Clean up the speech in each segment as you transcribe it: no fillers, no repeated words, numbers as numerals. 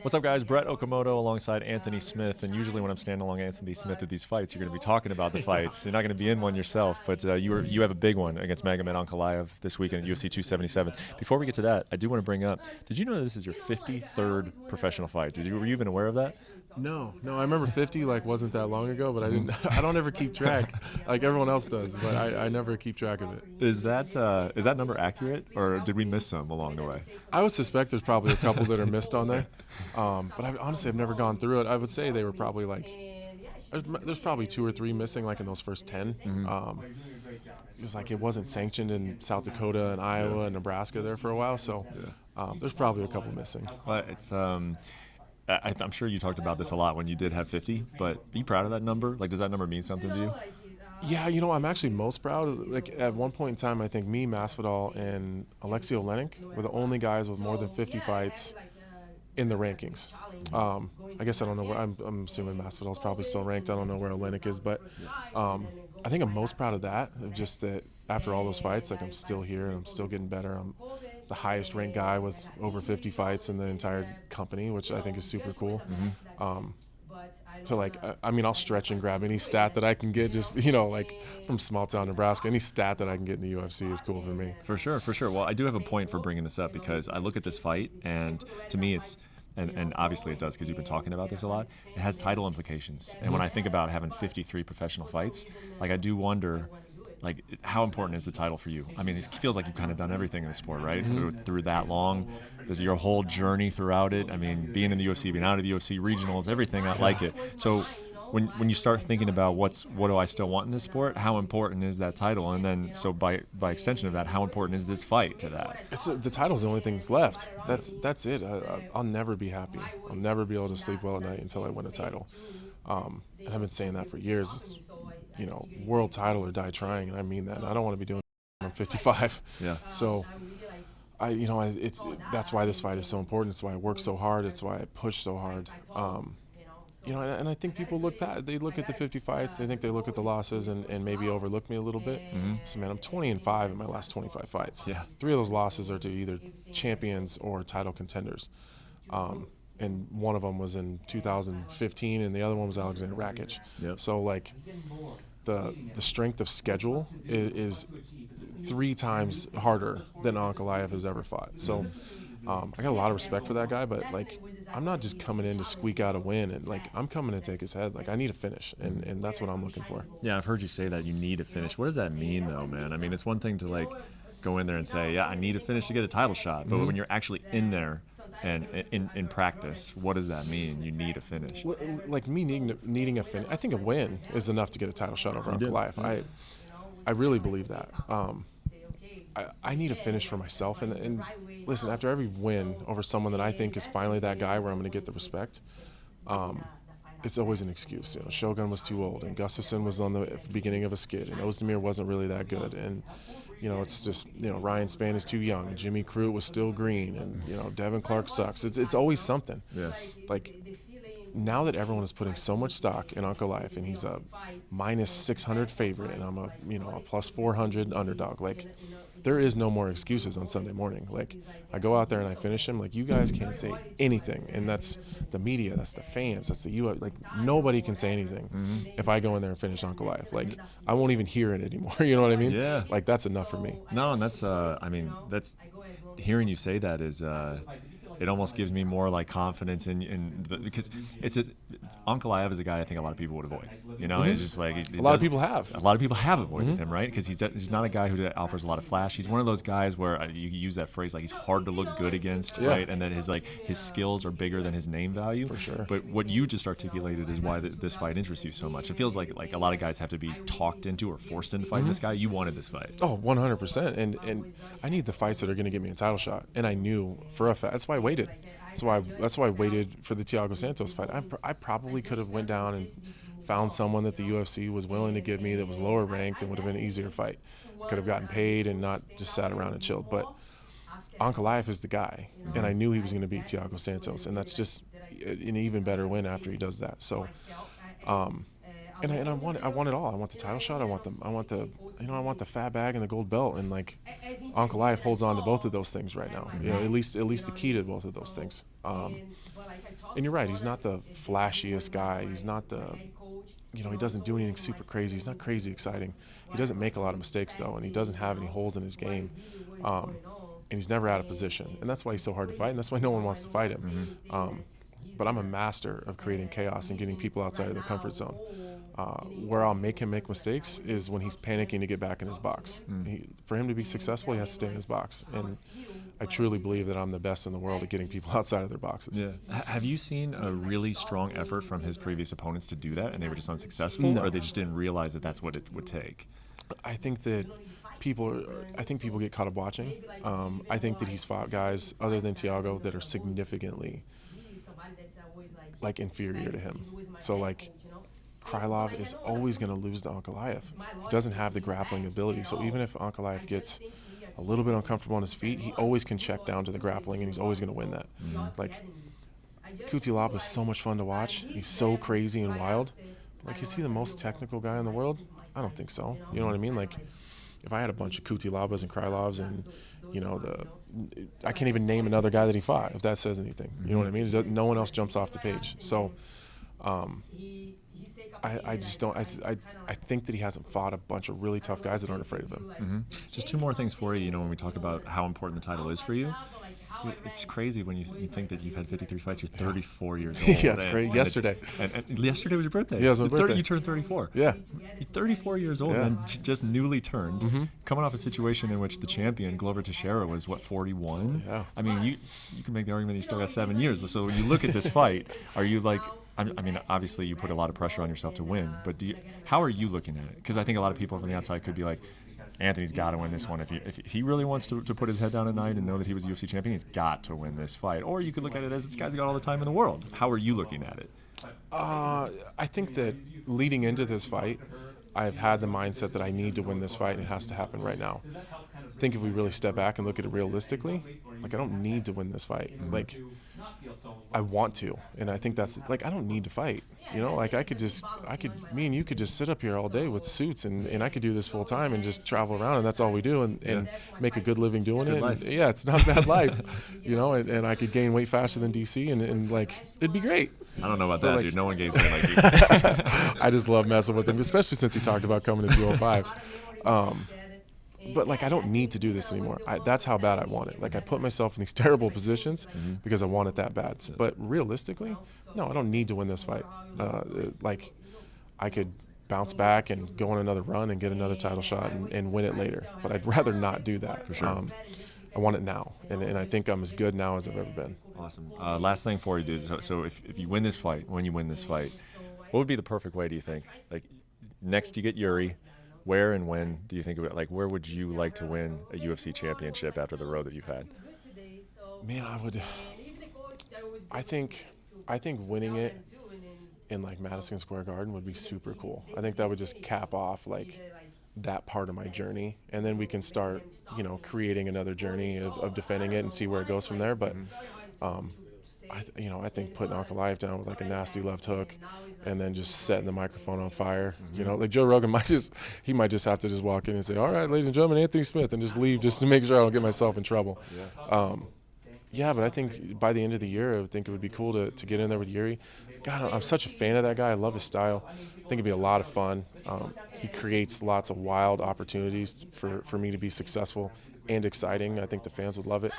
What's up, guys? Brett Okamoto alongside Anthony Smith. And usually, when I'm standing along Anthony Smith at these fights, you're going to be talking about the fights. You're not going to be in one yourself, but you have a big one against Magomed Ankalaev this weekend at UFC 277. Before we get to that, I do want to bring up: did you know that this is your 53rd professional fight? Were you even aware of that? No. I remember 50 wasn't that long ago, but I didn't. I don't ever keep track like everyone else does, but I never keep track of it. Is that number accurate, or did we miss some along the way? I would suspect there's probably a couple that are missed on there, but honestly I've never gone through it. I would say they were probably like there's probably two or three missing like in those first 10. Because like it wasn't sanctioned in South Dakota and Iowa and Nebraska there for a while, so there's probably a couple missing. But I'm sure you talked about this a lot when you did have 50. But are you proud of that number? Like, does that number mean something to you? Yeah, I'm actually most proud of, like, at one point in time, I think me, Masvidal, and Alexei Olenek were the only guys with more than 50 fights in the rankings. I guess I don't know where, I'm assuming Masvidal's probably still ranked. I don't know where Olenek is, but I think I'm most proud of that, of just that after all those fights, like, I'm still here and I'm still getting better. I'm the highest ranked guy with over 50 fights in the entire company, which I think is super cool. So like, I mean, I'll stretch and grab any stat that I can get, just, like from small town Nebraska, any stat that I can get in the UFC is cool for me. For sure, for sure. Well, I do have a point for bringing this up because I look at this fight, and to me it's, and obviously it does because you've been talking about this a lot, it has title implications. And when I think about having 53 professional fights, like, I do wonder, like, how important is the title for you? I mean, it feels like you've kind of done everything in the sport, right? Through that long. There's your whole journey throughout it. I mean, being in the UFC, being out of the UFC, regionals, everything, I like it. So when you start thinking about what do I still want in this sport, how important is that title? And then, so by extension of that, how important is this fight to that? The title's the only thing that's left. That's it. I'll never be happy. I'll never be able to sleep well at night until I win a title. And I've been saying that for years. It's, world title or die trying, and I mean that. And I don't want to be doing that when I'm 55. Yeah. So that's why this fight is so important. It's why I work so hard. It's why I push so hard. And I think people look at the 50 fights. They think they look at the losses and maybe overlook me a little bit. So man, I'm 20-5 in my last 25 fights. Yeah. 3 of those losses are to either champions or title contenders. And one of them was in 2015, and the other one was Alexander Rakic. Yep. So like, the strength of schedule is 3 times harder than Ankalaev has ever fought. So I got a lot of respect for that guy, but like, I'm not just coming in to squeak out a win, and like, I'm coming to take his head. Like, I need a finish, and that's what I'm looking for. Yeah, I've heard you say that you need a finish. What does that mean, though, man? I mean, it's one thing to like go in there and say, yeah, I need a finish to get a title shot, but when you're actually in there and in practice, what does that mean? You need a finish. Like me needing a finish, I think a win is enough to get a title shot over Ankalaev. I really believe that. I need a finish for myself, and listen, after every win over someone that I think is finally that guy where I'm going to get the respect, it's always an excuse. Shogun was too old, and Gustafsson was on the beginning of a skid, and Ozdemir wasn't really that good, and it's just, Ryan Spann is too young, and Jimmy Crute was still green, and Devin Clark sucks. It's always something. Yeah. Like, now that everyone is putting so much stock in Ankalaev, and he's a minus 600 favorite, and I'm a plus 400 underdog, like, there is no more excuses on Sunday morning. Like, I go out there and I finish him. Like, you guys can't say anything, and that's the media, that's the fans, that's the UFC. Like, nobody can say anything if I go in there and finish Ankalaev. Like, I won't even hear it anymore. You know what I mean? Yeah. Like, that's enough for me. No, and that's that's hearing you say that is it almost gives me more like confidence because Ankalaev is a guy I think a lot of people would avoid. It's just like A lot of people have avoided him, right? Because he's not a guy who offers a lot of flash. He's one of those guys where you use that phrase, like, he's hard to look good against, right? And that his skills are bigger than his name value. For sure. But what you just articulated is why this fight interests you so much. It feels like a lot of guys have to be talked into or forced into fighting this guy. You wanted this fight. Oh, 100%. And I need the fights that are going to get me a title shot. And I knew for a fact. That's why I waited. That's why I waited for the Thiago Santos fight. I probably could have went down and found someone that the UFC was willing to give me that was lower ranked and would have been an easier fight. Could have gotten paid and not just sat around and chilled. But Ankalaev is the guy, and I knew he was going to beat Thiago Santos, and that's just an even better win after he does that. So, and I want it all. I want the title shot. I want the fat bag and the gold belt. And like, Ankalaev holds on to both of those things right now. At least the key to both of those things. And you're right, he's not the flashiest guy. He's not the, he doesn't do anything super crazy. He's not crazy exciting. He doesn't make a lot of mistakes, though, and he doesn't have any holes in his game. And he's never out of position. And that's why he's so hard to fight, and that's why no one wants to fight him. But I'm a master of creating chaos and getting people outside of their comfort zone. Where I'll make him make mistakes is when he's panicking to get back in his box. For him to be successful, he has to stay in his box. And I truly believe that I'm the best in the world at getting people outside of their boxes. Yeah. Have you seen a really strong effort from his previous opponents to do that, and they were just unsuccessful, No. or they just didn't realize that that's what it would take? I think that people get caught up watching. I think that he's fought guys other than Thiago that are significantly inferior to him. So Krylov is always going to lose to Ankalaev. He doesn't have the grappling ability. So even if Ankalaev gets a little bit uncomfortable on his feet, he always can check down to the grappling, and he's always going to win that. Kutilaba is so much fun to watch. He's so crazy and wild. Is he the most technical guy in the world? I don't think so. You know what I mean? If I had a bunch of Kutilabas and Krylovs and, I can't even name another guy that he fought, if that says anything. You know what I mean? No one else jumps off the page. So I just don't. I think that he hasn't fought a bunch of really tough guys that aren't afraid of him. Just two more things for you. When we talk about how important the title is for you, it's crazy when you think that you've had 53 fights. You're 34 years old. Yeah, it's great. Yesterday. And yesterday was your birthday. Yeah, it was my birthday. You turned 34. Yeah. You're 34 years old and just newly turned, coming off a situation in which the champion, Glover Teixeira, was, 41? Yeah. I mean, you can make the argument that you still got 7 years. So when you look at this fight, are you obviously you put a lot of pressure on yourself to win, but how are you looking at it? Because I think a lot of people from the outside could be like, Anthony's got to win this one. If he really wants to put his head down at night and know that he was a UFC champion, he's got to win this fight. Or you could look at it as this guy's got all the time in the world. How are you looking at it? I think that leading into this fight, I've had the mindset that I need to win this fight and it has to happen right now. I think if we really step back and look at it realistically, I don't need to win this fight. I want to, and I think that's I don't need to fight. Me and you could just sit up here all day with suits, and I could do this full time and just travel around, and that's all we do, and make a good living doing it. Life. Yeah, it's not a bad life, and I could gain weight faster than DC, and it'd be great. I don't know about that, dude. No one gains weight like you. I just love messing with him, especially since he talked about coming to 205. But I don't need to do this anymore. That's how bad I want it. I put myself in these terrible positions because I want it that bad. But realistically, no, I don't need to win this fight. I could bounce back and go on another run and get another title shot and win it later. But I'd rather not do that. For sure. I want it now, and I think I'm as good now as I've ever been. Awesome. Last thing for you, dude. So if you win this fight, when you win this fight, what would be the perfect way, do you think? Next you get Yuri. Where and when do you think of it? Where would you like to win a UFC championship after the road that you've had? Man, I think winning it in Madison Square Garden would be super cool. I think that would just cap off that part of my journey, and then we can start, creating another journey of defending it and see where it goes from there. But I think putting Ankalaev down with a nasty left hook and then just setting the microphone on fire. Joe Rogan might just have to just walk in and say, "All right, ladies and gentlemen, Anthony Smith," and just leave just to make sure I don't get myself in trouble. But I think by the end of the year, I would think it would be cool to get in there with Yuri. God, I'm such a fan of that guy. I love his style. I think it'd be a lot of fun. He creates lots of wild opportunities for me to be successful and exciting. I think the fans would love it.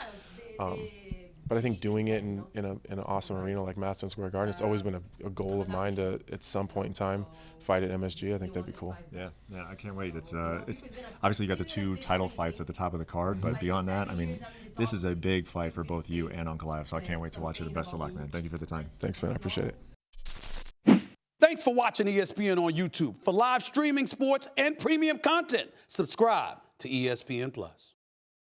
But I think doing it in an awesome arena like Madison Square Garden, it's always been a goal of mine to, at some point in time, fight at MSG. I think that'd be cool. Yeah, I can't wait. It's obviously you got the 2 title fights at the top of the card, but beyond that, this is a big fight for both you and Ankalaev, so I can't wait to watch it. The best of luck, man. Thank you for the time. Thanks, man. I appreciate it. Thanks for watching ESPN on YouTube. For live streaming sports and premium content, subscribe to ESPN+.